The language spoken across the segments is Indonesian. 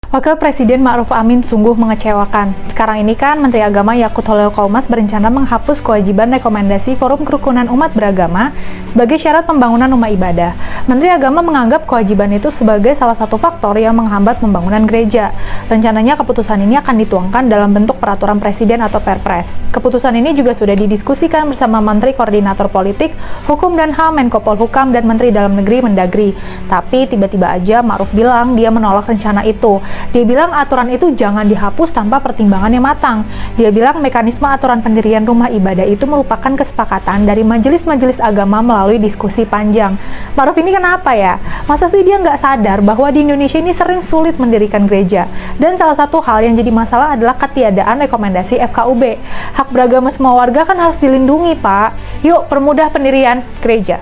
Wakil Presiden Ma'ruf Amin sungguh mengecewakan. Sekarang ini kan Menteri Agama Yakut Holil Qomas berencana menghapus kewajiban rekomendasi Forum Kerukunan Umat Beragama sebagai syarat pembangunan rumah ibadah. Menteri Agama menganggap kewajiban itu sebagai salah satu faktor yang menghambat pembangunan gereja. Rencananya keputusan ini akan dituangkan dalam bentuk peraturan presiden atau perpres. Keputusan ini juga sudah didiskusikan bersama Menteri Koordinator Politik, Hukum dan HAM, Menko Polhukam, dan Menteri Dalam Negeri Mendagri. Tapi tiba-tiba aja Ma'ruf bilang dia menolak rencana itu. Dia bilang aturan itu jangan dihapus tanpa pertimbangan yang matang. Dia bilang mekanisme aturan pendirian rumah ibadah itu merupakan kesepakatan dari majelis-majelis agama melalui diskusi panjang. Ma'ruf ini kenapa ya? Masa sih dia nggak sadar bahwa di Indonesia ini sering sulit mendirikan gereja? Dan salah satu hal yang jadi masalah adalah ketiadaan rekomendasi FKUB. Hak beragama semua warga kan harus dilindungi, Pak. Yuk, permudah pendirian gereja.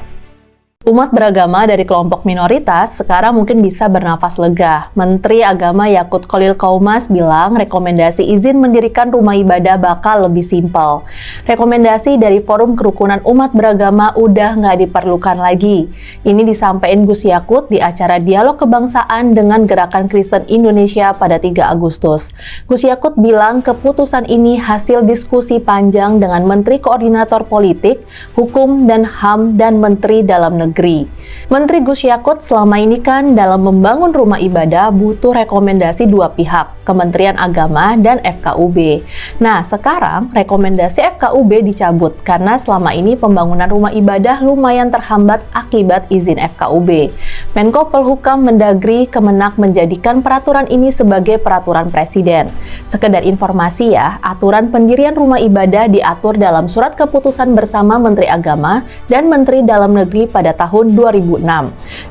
Umat beragama dari kelompok minoritas sekarang mungkin bisa bernafas lega. Menteri Agama Yakut Holil Qomas bilang rekomendasi izin mendirikan rumah ibadah bakal lebih simpel. Rekomendasi dari Forum Kerukunan Umat Beragama udah nggak diperlukan lagi. Ini disampaikan Gus Yakut di acara Dialog Kebangsaan dengan Gerakan Kristen Indonesia pada 3 Agustus. Gus Yakut bilang keputusan ini hasil diskusi panjang dengan Menteri Koordinator Politik, Hukum dan HAM, dan Menteri Dalam Negeri. Menteri Gus Yakut selama ini kan dalam membangun rumah ibadah butuh rekomendasi dua pihak, Kementerian Agama dan FKUB. Nah, sekarang rekomendasi FKUB dicabut karena selama ini pembangunan rumah ibadah lumayan terhambat akibat izin FKUB. Menko Polhukam Mendagri Kemenak menjadikan peraturan ini sebagai peraturan presiden. Sekedar informasi ya, aturan pendirian rumah ibadah diatur dalam surat keputusan bersama Menteri Agama dan Menteri Dalam Negeri pada tahun 2006.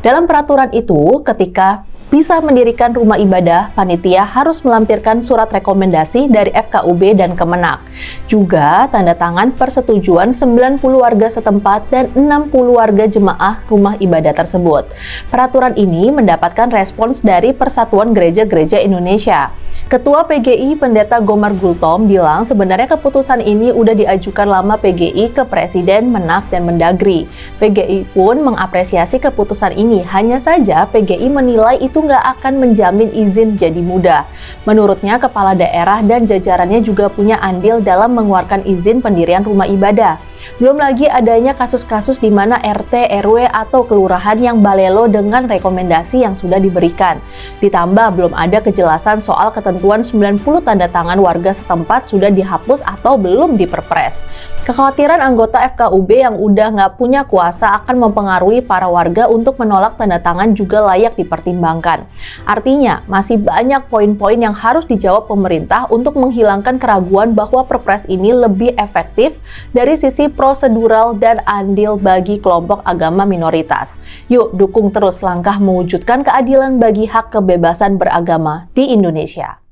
Dalam peraturan itu, ketika bisa mendirikan rumah ibadah, panitia harus melampirkan surat rekomendasi dari FKUB dan Kemenak. Juga tanda tangan persetujuan 90 warga setempat dan 60 warga jemaah rumah ibadah tersebut. Peraturan ini mendapatkan respons dari Persatuan Gereja-Gereja Indonesia. Ketua PGI Pendeta Gomar Gultom bilang sebenarnya keputusan ini udah diajukan lama PGI ke Presiden, Menak, dan Mendagri. PGI pun mengapresiasi keputusan ini, hanya saja PGI menilai itu nggak akan menjamin izin jadi mudah. Menurutnya, kepala daerah dan jajarannya juga punya andil dalam mengeluarkan izin pendirian rumah ibadah. Belum lagi adanya kasus-kasus di mana RT, RW, atau kelurahan yang balelo dengan rekomendasi yang sudah diberikan. Ditambah belum ada kejelasan soal ketentuan 90 tanda tangan warga setempat sudah dihapus atau belum diperpres. Kekhawatiran anggota FKUB yang udah nggak punya kuasa akan mempengaruhi para warga untuk menolak tanda tangan juga layak dipertimbangkan. Artinya, masih banyak poin-poin yang harus dijawab pemerintah untuk menghilangkan keraguan bahwa perpres ini lebih efektif dari sisi prosedural dan andil bagi kelompok agama minoritas. Yuk, dukung terus langkah mewujudkan keadilan bagi hak kebebasan beragama di Indonesia.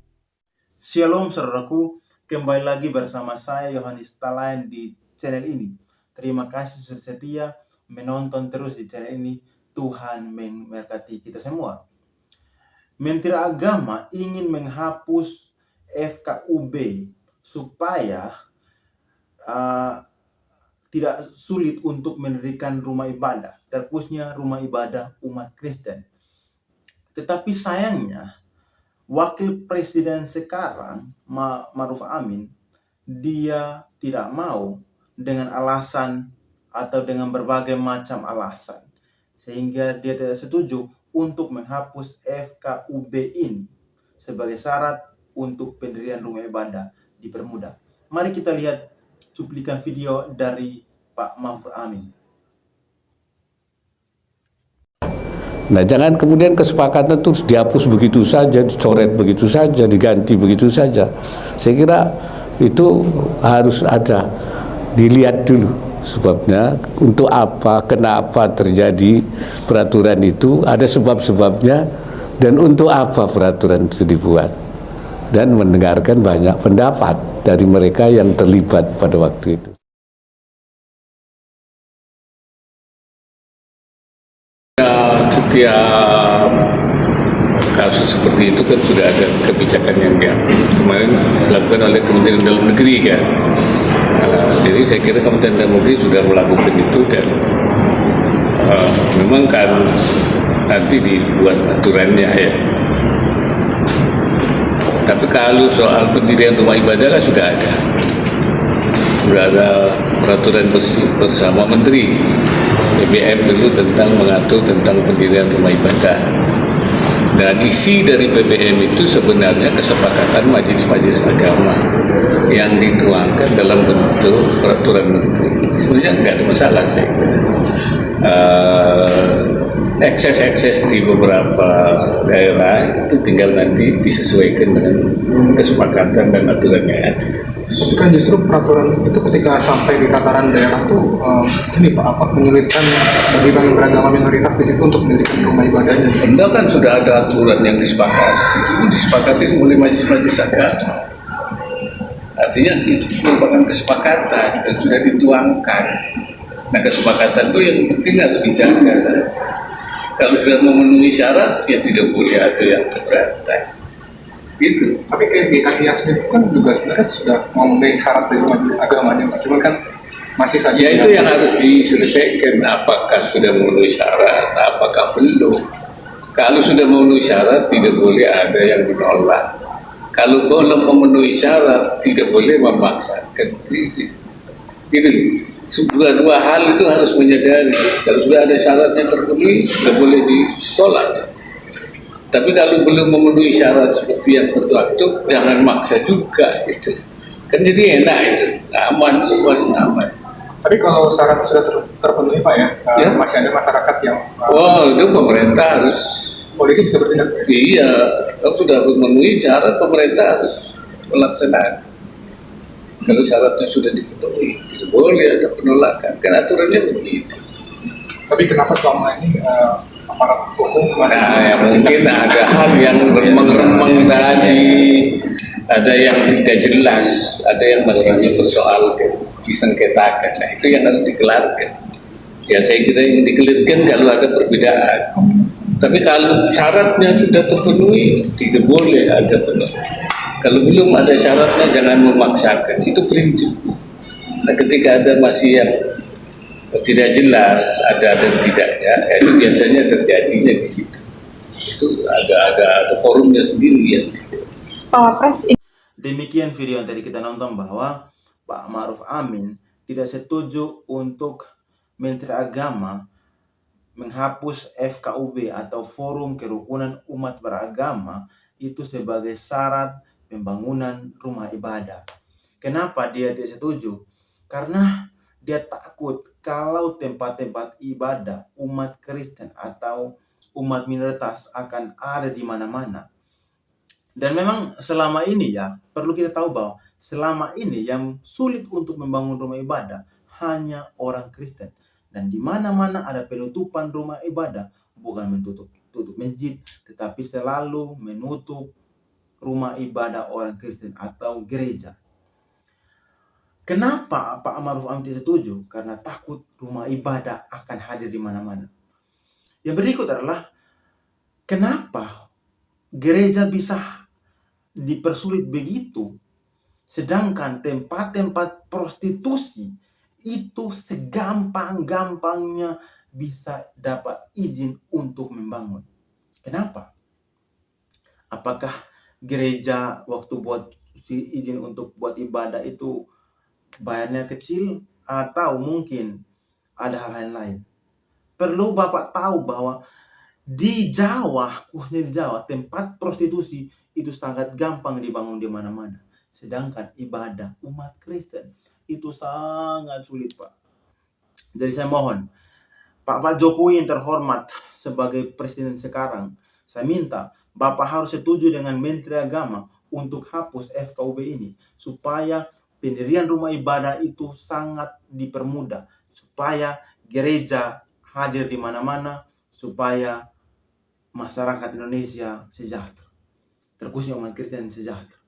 Shalom saudaraku, kembali lagi bersama saya Yohanes Talayan di channel ini. Terima kasih sudah setia menonton terus di channel ini. Tuhan memberkati kita semua. Menteri Agama ingin menghapus FKUB supaya tidak sulit untuk mendirikan rumah ibadah, terkhususnya rumah ibadah umat Kristen. Tetapi sayangnya, Wakil Presiden sekarang, Ma'ruf Amin, dia tidak mau dengan alasan atau dengan berbagai macam alasan. Sehingga dia tidak setuju untuk menghapus FKUB ini sebagai syarat untuk pendirian rumah ibadah dipermudah. Mari kita lihat cuplikan video dari Pak Ma'ruf Amin. Nah, jangan kemudian kesepakatan itu dihapus begitu saja, dicoret begitu saja, diganti begitu saja. Saya kira itu harus ada, dilihat dulu sebabnya, untuk apa, kenapa terjadi peraturan itu, ada sebab-sebabnya, dan untuk apa peraturan itu dibuat. Dan mendengarkan banyak pendapat dari mereka yang terlibat pada waktu itu. Setiap kasus seperti itu kan sudah ada kebijakan yang diambil. Kemarin dilakukan oleh Kementerian Dalam Negeri kan. Jadi saya kira Kementerian Dalam Negeri sudah melakukan itu dan memang kan nanti dibuat aturannya ya. Tapi kalau soal pendirian rumah ibadah kan sudah ada peraturan bersama Menteri PBM dulu tentang mengatur tentang pendirian rumah ibadah. Dan isi dari PBM itu sebenarnya kesepakatan majelis-majelis agama yang dituangkan dalam bentuk peraturan menteri. Sebenarnya nggak ada masalah sih. Ekses-ekses di beberapa daerah itu tinggal nanti disesuaikan dengan kesepakatan dan aturan yang ada. Kan justru peraturan itu ketika sampai di tataran daerah tuh ini Pak, apa menyulitkan bagi beragama minoritas di situ untuk mendirikan rumah ibadahnya. Anda kan sudah ada aturan yang disepakati oleh majelis-majelis agama. Artinya itu merupakan kesepakatan dan sudah dituangkan. Nah, kesepakatan itu yang penting harus dijaga saja. Kalau sudah memenuhi syarat, ya tidak boleh ada yang keberatan. Gitu. Tapi kayak di kaki Yasmin itu kan juga sebenarnya sudah memenuhi syarat dari majelis agamanya, Pak. Cuma kan masih saja. Ya itu yang harus diselesaikan. Apakah sudah memenuhi syarat, apakah belum. Kalau sudah memenuhi syarat, tidak boleh ada yang menolak. Kalau belum memenuhi syarat, tidak boleh memaksakan diri. Gitu. Dua hal itu harus menyadari. Kalau sudah ada syaratnya terpenuhi, tidak boleh ditolak. Tapi kalau belum memenuhi syarat seperti yang tertuang, jangan maksa juga gitu. Kan jadi enak itu, aman semuanya aman. Tapi kalau syarat sudah terpenuhi Pak ya, masih ada masyarakat yang itu pemerintah harus, polisi bisa bertindak. Iya, kalau sudah memenuhi syarat pemerintah harus melaksanakan. Kalau syaratnya sudah dipenuhi, tidak boleh ada penolakan. Kan aturannya begitu. Tapi kenapa selama ini aparat hukum masih ya mungkin ada hal yang remeng-remeng tadi, ada yang tidak jelas, ada yang masih dipersoalkan, disengketakan. Nah, itu yang harus dikelarkan. Ya saya kira yang dikelirkan kalau ada perbedaan. Tapi kalau syaratnya sudah terpenuhi, tidak boleh ada penolakan. Kalau belum ada syaratnya, jangan memaksakan. Itu prinsip. Nah, ketika ada masih yang tidak jelas, ada dan tidaknya, itu biasanya terjadinya di situ. Itu ada forumnya sendiri ya. Demikian video yang tadi kita nonton bahwa Pak Ma'ruf Amin tidak setuju untuk Menteri Agama menghapus FKUB atau Forum Kerukunan Umat Beragama itu sebagai syarat pembangunan rumah ibadah. Kenapa dia tidak setuju? Karena dia takut kalau tempat-tempat ibadah umat Kristen atau umat minoritas akan ada di mana-mana. Dan memang selama ini ya, perlu kita tahu bahwa selama ini yang sulit untuk membangun rumah ibadah hanya orang Kristen. Dan di mana-mana ada penutupan rumah ibadah, bukan tutup masjid, tetapi selalu menutup rumah ibadah orang Kristen atau gereja. Kenapa Pak Ma'ruf Amin tidak setuju? Karena takut rumah ibadah akan hadir di mana-mana. Yang berikut adalah kenapa gereja bisa dipersulit begitu, sedangkan tempat-tempat prostitusi itu segampang-gampangnya bisa dapat izin untuk membangun. Kenapa? Apakah gereja waktu buat izin untuk buat ibadah itu bayarnya kecil, atau mungkin ada hal lain? Perlu Bapak tahu bahwa di Jawa, khususnya di Jawa, tempat prostitusi itu sangat gampang dibangun di mana-mana. Sedangkan ibadah umat Kristen itu sangat sulit, Pak. Jadi saya mohon, Pak Jokowi yang terhormat sebagai presiden sekarang, saya minta Bapak harus setuju dengan Menteri Agama untuk hapus FKUB ini, supaya pendirian rumah ibadah itu sangat dipermudah, supaya gereja hadir di mana-mana, supaya masyarakat Indonesia sejahtera, terkhususnya umat Kristen sejahtera.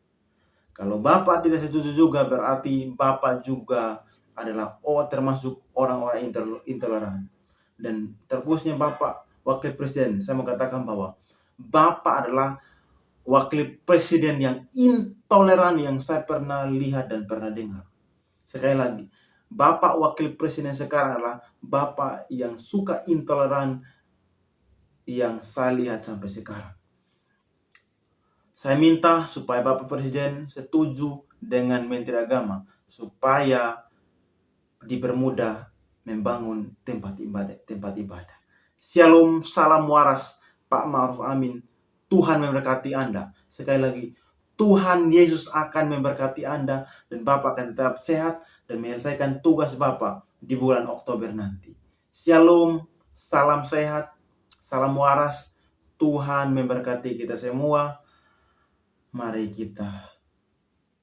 Kalau Bapak tidak setuju juga, berarti Bapak juga adalah termasuk orang-orang intoleran. Dan terkhususnya Bapak Wakil Presiden, saya mau katakan bahwa Bapak adalah Wakil Presiden yang intoleran yang saya pernah lihat dan pernah dengar. Sekali lagi, Bapak Wakil Presiden sekarang adalah Bapak yang suka intoleran yang saya lihat sampai sekarang. Saya minta supaya Bapak Presiden setuju dengan Menteri Agama supaya dipermudah membangun tempat ibadah. Shalom, salam waras, Pak Ma'ruf Amin. Tuhan memberkati Anda. Sekali lagi, Tuhan Yesus akan memberkati Anda dan Bapak akan tetap sehat dan menyelesaikan tugas Bapak di bulan Oktober nanti. Shalom, salam sehat, salam waras. Tuhan memberkati kita semua. Mari kita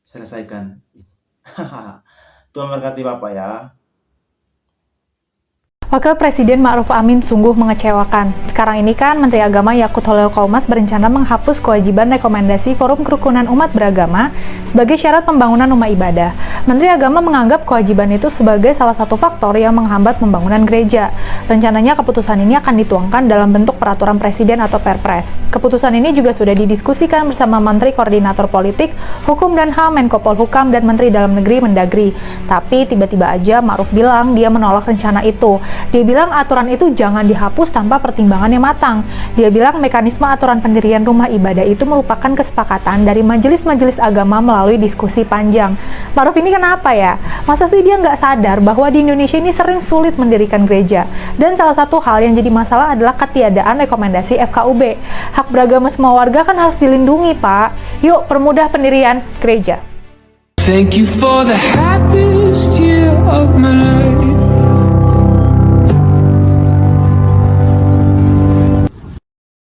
selesaikan ini. Tuhan memberkati Bapak ya. Wakil Presiden Ma'ruf Amin sungguh mengecewakan. Sekarang ini kan Menteri Agama Yakut Holil Qomas berencana menghapus kewajiban rekomendasi Forum Kerukunan Umat Beragama sebagai syarat pembangunan rumah ibadah. Menteri Agama menganggap kewajiban itu sebagai salah satu faktor yang menghambat pembangunan gereja. Rencananya keputusan ini akan dituangkan dalam bentuk peraturan presiden atau perpres. Keputusan ini juga sudah didiskusikan bersama Menteri Koordinator Politik, Hukum dan HAM, Menko Polhukam, dan Menteri Dalam Negeri Mendagri. Tapi tiba-tiba aja Ma'ruf bilang dia menolak rencana itu. Dia bilang aturan itu jangan dihapus tanpa pertimbangan yang matang. Dia bilang mekanisme aturan pendirian rumah ibadah itu merupakan kesepakatan dari majelis-majelis agama melalui diskusi panjang. Ma'ruf ini kenapa ya? Masa sih dia nggak sadar bahwa di Indonesia ini sering sulit mendirikan gereja? Dan salah satu hal yang jadi masalah adalah ketiadaan rekomendasi FKUB. Hak beragama semua warga kan harus dilindungi, Pak. Yuk, permudah pendirian gereja. Thank you for the happiest year of my life.